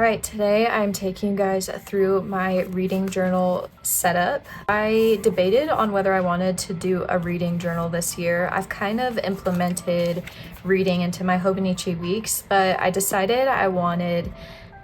Alright, today I'm taking you guys through my reading journal setup. I debated on whether I wanted to do a reading journal this year. I've kind of implemented reading into my Hobonichi weeks, but I decided I wanted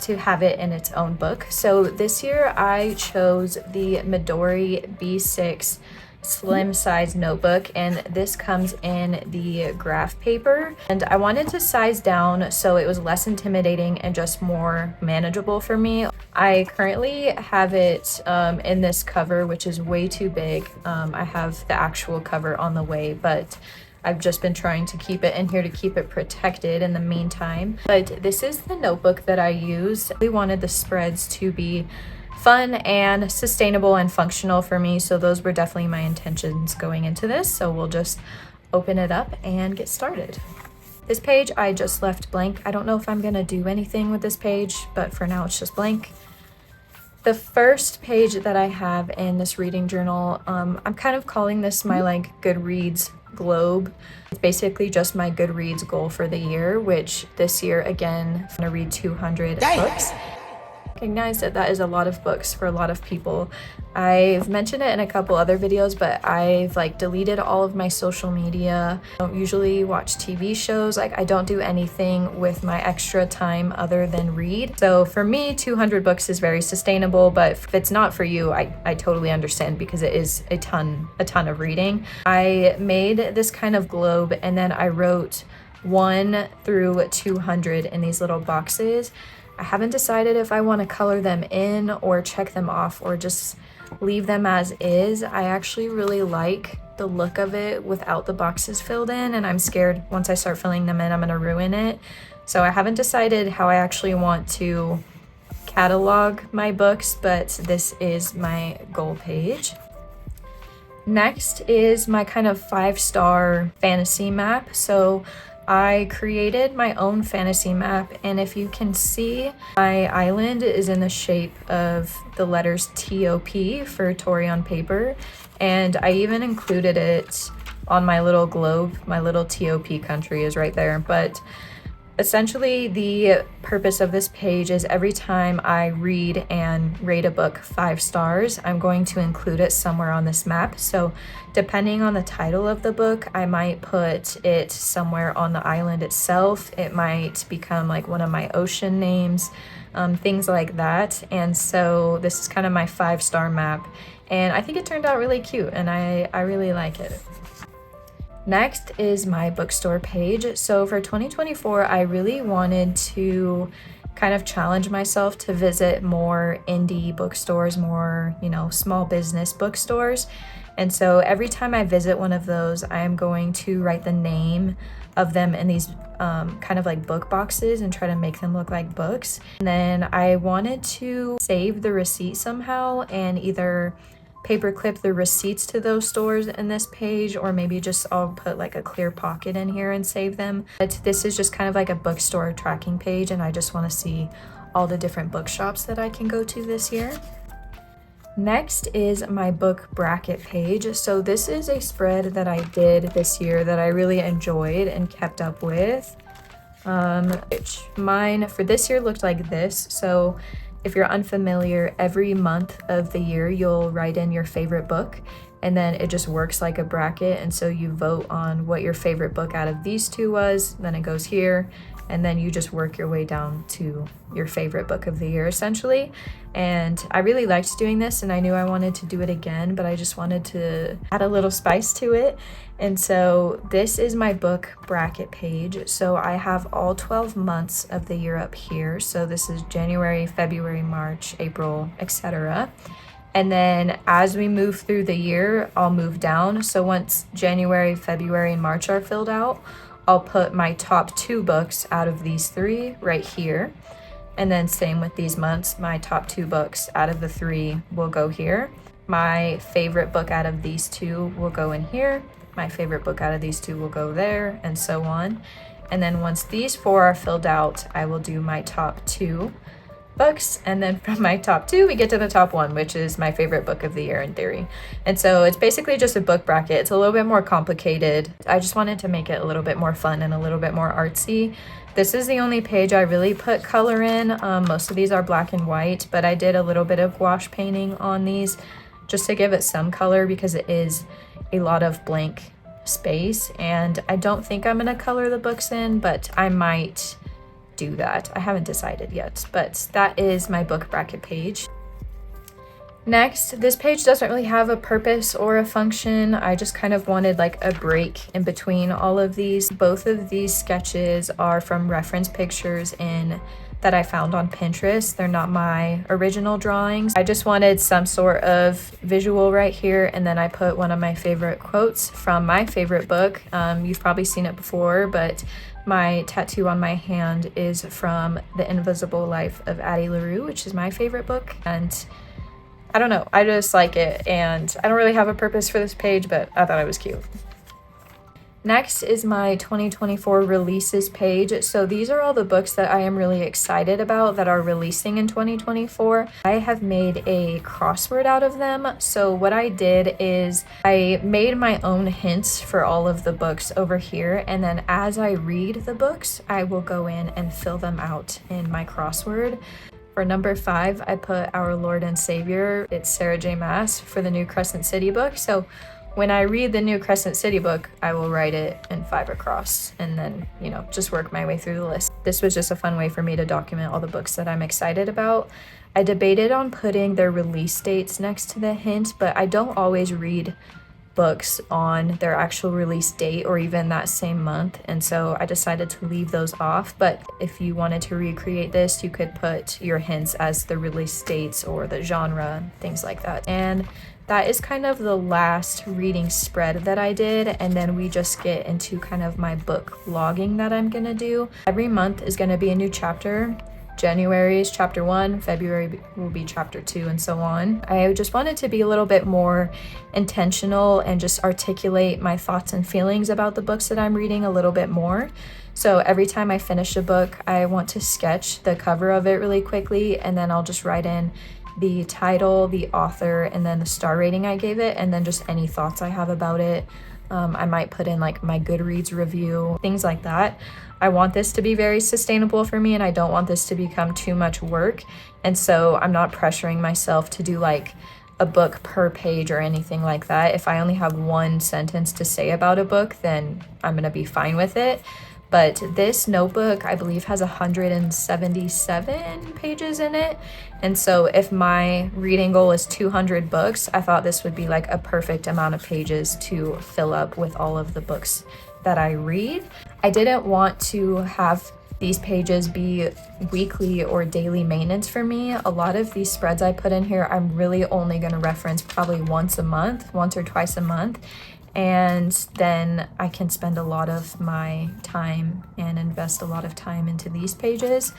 to have it in its own book. So this year I chose the Midori B6 slim size notebook, and this comes in the graph paper, and I wanted to size down so it was less intimidating and just more manageable for me. I currently have it in this cover, which is way too big. I have the actual cover on the way, but I've just been trying to keep it in here to keep it protected in the meantime. But this is the notebook that I use. We wanted the spreads to be fun and sustainable and functional for me, so those were definitely my intentions going into this. So we'll just open it up and get started. This page I just left blank. I don't know if I'm gonna do anything with this page, but for now it's just blank. The first page that I have in this reading journal, I'm kind of calling this my Goodreads globe. It's basically just my Goodreads goal for the year, which this year again I'm gonna read 200 books. Recognize that that is a lot of books for a lot of people. I've mentioned it in a couple other videos, but I've deleted all of my social media. I don't usually watch TV shows. I don't do anything with my extra time other than read. So for me, 200 books is very sustainable, but if it's not for you, I totally understand, because it is a ton of reading. I made this kind of globe, and then I wrote 1 through 200 in these little boxes. I haven't decided if I want to color them in or check them off or just leave them as is. I actually really like the look of it without the boxes filled in, and I'm scared once I start filling them in, I'm going to ruin it. So I haven't decided how I actually want to catalog my books, but this is my goal page. Next is my kind of 5-star fantasy map. So I created my own fantasy map, and if you can see, my island is in the shape of the letters TOP for Tori on paper, and I even included it on my little globe. My little TOP country is right there. But essentially the purpose of this page is every time I read and rate a book 5 stars, I'm going to include it somewhere on this map. So depending on the title of the book, I might put it somewhere on the island itself. It might become one of my ocean names, things like that. And so this is kind of my 5-star map, and I think it turned out really cute, and I really like it. Next is my bookstore page. So for 2024, I really wanted to kind of challenge myself to visit more indie bookstores, more, small business bookstores. And so every time I visit one of those, I'm going to write the name of them in these kind of book boxes and try to make them look like books. And then I wanted to save the receipt somehow and either paperclip the receipts to those stores in this page, or maybe just I'll put a clear pocket in here and save them. But this is just kind of a bookstore tracking page, and I just want to see all the different bookshops that I can go to this year. Next is my book bracket page. So this is a spread that I did this year that I really enjoyed and kept up with. Mine for this year looked like this. So if you're unfamiliar, every month of the year you'll write in your favorite book, and then it just works like a bracket. And so you vote on what your favorite book out of these two was, then it goes here, and then you just work your way down to your favorite book of the year essentially. And I really liked doing this, and I knew I wanted to do it again, but I just wanted to add a little spice to it. And so this is my book bracket page. So I have all 12 months of the year up here. So this is January, February, March, April, etc. And then as we move through the year, I'll move down. So once January, February, and March are filled out, I'll put my top 2 books out of these 3 right here. And then same with these months, my top 2 books out of the 3 will go here. My favorite book out of these 2 will go in here. My favorite book out of these 2 will go there, and so on. And then once these 4 are filled out, I will do my top 2 books, and then from my top 2 we get to the top 1, which is my favorite book of the year in theory. And so it's basically just a book bracket. It's a little bit more complicated. I just wanted to make it a little bit more fun and a little bit more artsy. This is the only page I really put color in. Most of these are black and white, but I did a little bit of gouache painting on these just to give it some color, because it is a lot of blank space, and I don't think I'm gonna color the books in, but I might do that. I haven't decided yet, but that is my book bracket page. Next, this page doesn't really have a purpose or a function. I just kind of wanted like a break in between all of these. Both of these sketches are from reference pictures that I found on Pinterest. They're not my original drawings. I just wanted some sort of visual right here, and then I put one of my favorite quotes from my favorite book. You've probably seen it before, but my tattoo on my hand is from The Invisible Life of Addie LaRue, which is my favorite book. And I don't know, I just like it, and I don't really have a purpose for this page, but I thought it was cute. Next is my 2024 releases page. So these are all the books that I am really excited about that are releasing in 2024. I have made a crossword out of them. So what I did is I made my own hints for all of the books over here, and then as I read the books, I will go in and fill them out in my crossword. For number 5, I put Our Lord and Savior. It's Sarah J. Maas for the new Crescent City book. So when I read the new Crescent City book, I will write it in 5 across and then, just work my way through the list. This was just a fun way for me to document all the books that I'm excited about. I debated on putting their release dates next to the hint, but I don't always read books on their actual release date or even that same month, and so I decided to leave those off. But if you wanted to recreate this, you could put your hints as the release dates or the genre, things like that. And that is kind of the last reading spread that I did, and then we just get into kind of my book logging that I'm gonna do. Every month is gonna be a new chapter. January is chapter 1, February will be chapter 2, and so on. I just wanted to be a little bit more intentional and just articulate my thoughts and feelings about the books that I'm reading a little bit more. So every time I finish a book, I want to sketch the cover of it really quickly, and then I'll just write in the title, the author, and then the star rating I gave it, and then just any thoughts I have about it. I might put in like my Goodreads review, things like that. I want this to be very sustainable for me, and I don't want this to become too much work. And so I'm not pressuring myself to do like a book per page or anything like that. If I only have one sentence to say about a book, then I'm gonna be fine with it. But this notebook, I believe, has 177 pages in it. And so if my reading goal is 200 books, I thought this would be like a perfect amount of pages to fill up with all of the books that I read. I didn't want to have these pages be weekly or daily maintenance for me. A lot of these spreads I put in here, I'm really only going to reference probably once or twice a month. And then I can spend a lot of my time and invest a lot of time into these pages.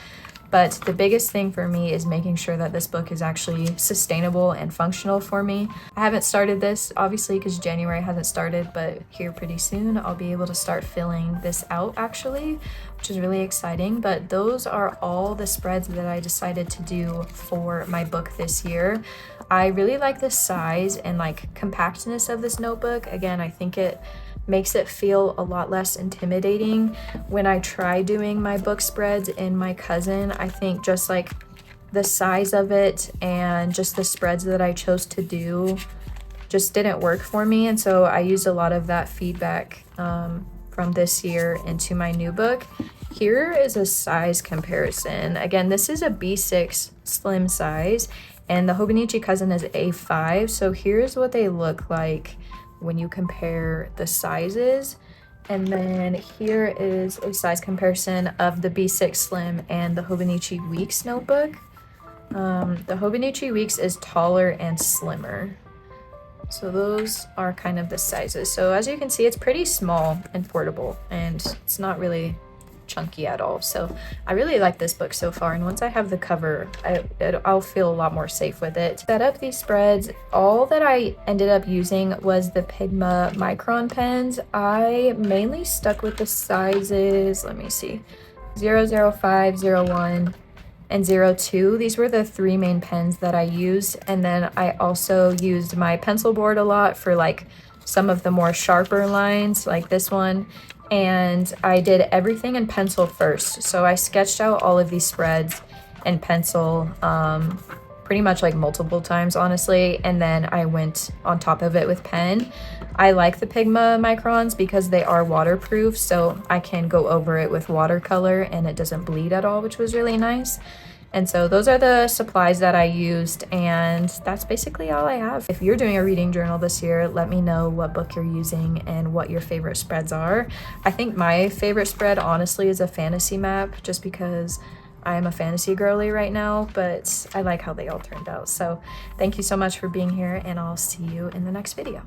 But the biggest thing for me is making sure that this book is actually sustainable and functional for me. I haven't started this, obviously, because January hasn't started, but here pretty soon I'll be able to start filling this out actually, which is really exciting. But those are all the spreads that I decided to do for my book this year. I really like the size and like compactness of this notebook. Again, I think it makes it feel a lot less intimidating. When I try doing my book spreads in my cousin, I think just like the size of it and just the spreads that I chose to do just didn't work for me. And so I used a lot of that feedback from this year into my new book. Here is a size comparison. Again, this is a B6 slim size, and the Hobonichi Cousin is A5. So here's what they look like when you compare the sizes. And then here is a size comparison of the B6 Slim and the Hobonichi Weeks notebook. The Hobonichi Weeks is taller and slimmer. So those are kind of the sizes. So as you can see, it's pretty small and portable, and it's not really chunky at all. So I really like this book so far, and once I have the cover, I'll feel a lot more safe with it. Set up these spreads, all that I ended up using was the Pigma micron pens. I mainly stuck with the sizes, let me see, 005, 01, and 02. These were the three main pens that I used. And then I also used my pencil board a lot for like some of the more sharper lines like this one. And I did everything in pencil first. So I sketched out all of these spreads in pencil, pretty much like multiple times, honestly. And then I went on top of it with pen. I like the Pigma microns because they are waterproof, so I can go over it with watercolor and it doesn't bleed at all, which was really nice. And so those are the supplies that I used, and that's basically all I have. If you're doing a reading journal this year, let me know what book you're using and what your favorite spreads are. I think my favorite spread, honestly, is a fantasy map, just because I am a fantasy girly right now, but I like how they all turned out. So thank you so much for being here, and I'll see you in the next video.